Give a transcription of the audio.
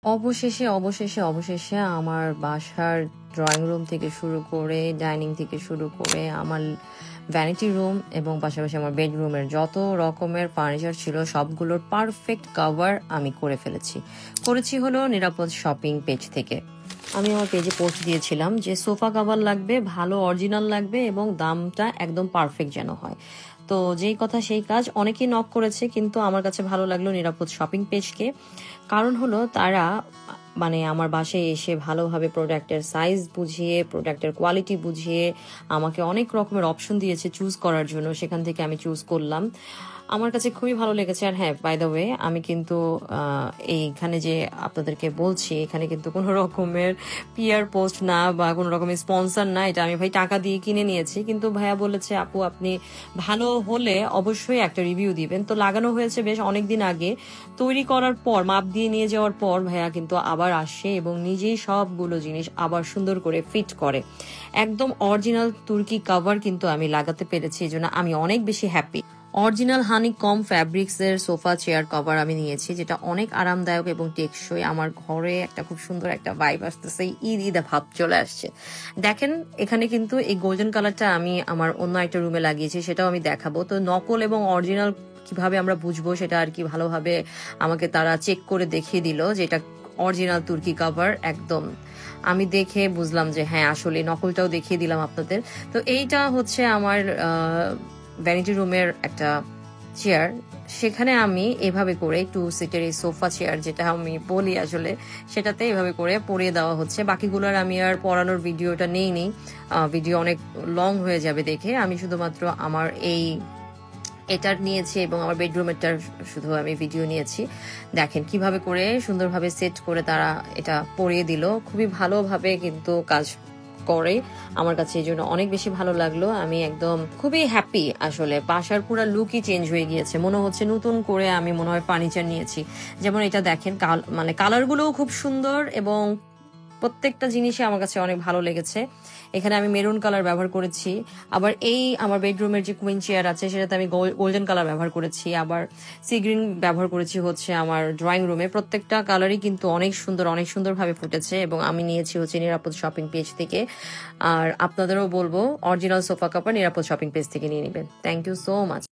অবশেষে আমার বাসার ড্রয়িং রুম থেকে শুরু করে, ডাইনিং থেকে শুরু করে, আমার ভ্যানিটি রুম এবং পাশাপাশি আমার বেডরুমের যত রকমের ফার্নিচার ছিল সবগুলোর পারফেক্ট কভার আমি করেছি হলো নিরাপদ শপিং পেজ থেকে। আমি আমার পেজে পোস্ট দিয়েছিলাম যে সোফা কভার লাগবে, ভালো অরিজিনাল লাগবে এবং দামটা একদম পারফেক্ট যেন হয়। তো যেই কথা সেই কাজ, অনেকেই নক করেছে, কিন্তু আমার কাছে ভালো লাগলো নিরাপদ শপিং পেজকে। কারণ হলো তারা মানে আমার বাসায় এসে ভালোভাবে প্রোডাক্টের সাইজ বুঝিয়ে, প্রোডাক্টের কোয়ালিটি বুঝিয়ে আমাকে অনেক রকমের অপশন দিয়েছে চুজ করার জন্য। সেখান থেকে আমি চুজ করলাম, আমার কাছে খুবই ভালো লেগেছে। আর হ্যাঁ, বাই দ্য ওয়ে, আমি কিন্তু এইখানে যে আপনাদেরকে বলছি, এখানে কিন্তু কোনো রকমের পিআর পোস্ট না বা কোনো রকমের স্পন্সর না, এটা আমি ভাই টাকা দিয়ে কিনে নিয়েছি। কিন্তু ভাইয়া বলেছে আপু আপনি ভালো হলে অবশ্যই একটা রিভিউ দিবেন। তো লাগানো হয়েছে বেশ অনেকদিন আগে, তৈরি করার পর মাপ দিয়ে নিয়ে যাওয়ার পর ভাইয়া কিন্তু আবার আসে এবং নিজেই সবগুলো জিনিস আবার সুন্দর করে ফিট করে। একদম অরিজিনাল তুর্কি কভার কিন্তু আমি লাগাতে পেরেছি, এই জন্য আমি অনেক বেশি হ্যাপি। অরিজিনাল হানি কম ফ্যাব্রিক্স এর সোফা চেয়ার কভার আমি নিয়েছি, যেটা অনেক আরামদায়ক এবং টেকসই। আমার ঘরে একটা খুব সুন্দর একটা ভাইব আসতেছে, ঈদ ভাব চলে আসছে। দেখেন এখানে কিন্তু এই গোল্ডেন কালারটা আমি আমার অন্য একটা রুমে লাগিয়েছি, সেটাও আমি দেখাবো। তো নকল এবং অরিজিনাল কিভাবে আমরা বুঝবো সেটা আর কি ভালোভাবে আমাকে তারা চেক করে দেখিয়ে দিল যে এটা অরিজিনাল তুর্কি কভার। একদম আমি দেখে বুঝলাম যে হ্যাঁ আসলে, নকলটাও দেখিয়ে দিলাম আপনাদের। তো এইটা হচ্ছে আমার ভ্যানিটি রুমের একটা চেয়ার। সেখানে আমি এভাবে করে 2 সিটের এই সোফা চেয়ার, যেটা আমি বলি আসলে, সেটাতে এভাবে করে পরিয়ে দেওয়া হচ্ছে। বাকিগুলোর আমি আর পরানোর ভিডিওটা নেই, ভিডিও অনেক লং হয়ে যাবে দেখে। আমি শুধুমাত্র আমার এটার নিয়েছি এবং আমার বেডরুমেরটার শুধু আমি ভিডিও নিয়েছি। দেখেন কিভাবে করে সুন্দরভাবে সেট করে তারা এটা পরিয়ে দিল, খুবই ভালোভাবে কিন্তু কাজ করে। আমার কাছে এই জন্য অনেক বেশি ভালো লাগলো। আমি একদম খুবই হ্যাপি। আসলে বাসার পুরো লুকই চেঞ্জ হয়ে গিয়েছে, মনে হচ্ছে নতুন করে আমি মনে হয় ফার্নিচার নিয়েছি। যেমন এটা দেখেন, মানে কালারগুলোও খুব সুন্দর এবং প্রত্যেকটা জিনিসই আমার কাছে অনেক ভালো লেগেছে। এখানে আমি মেরুন কালার ব্যবহার করেছি, আবার এই আমার বেডরুমের যে কুইন চেয়ার আছে সেটাতে আমি গোল্ডেন কালার ব্যবহার করেছি, আবার সি গ্রিন ব্যবহার করেছি হচ্ছে আমার ড্রয়িং রুমে। প্রত্যেকটা কালারই কিন্তু অনেক সুন্দরভাবে ফুটেছে এবং আমি নিয়েছি হচ্ছে নিরাপদ শপিং পেজ থেকে। আর আপনাদেরও বলবো অরিজিনাল সোফা কাভার নিরাপদ শপিং পেজ থেকে নিয়ে নেবেন। Thank you so much.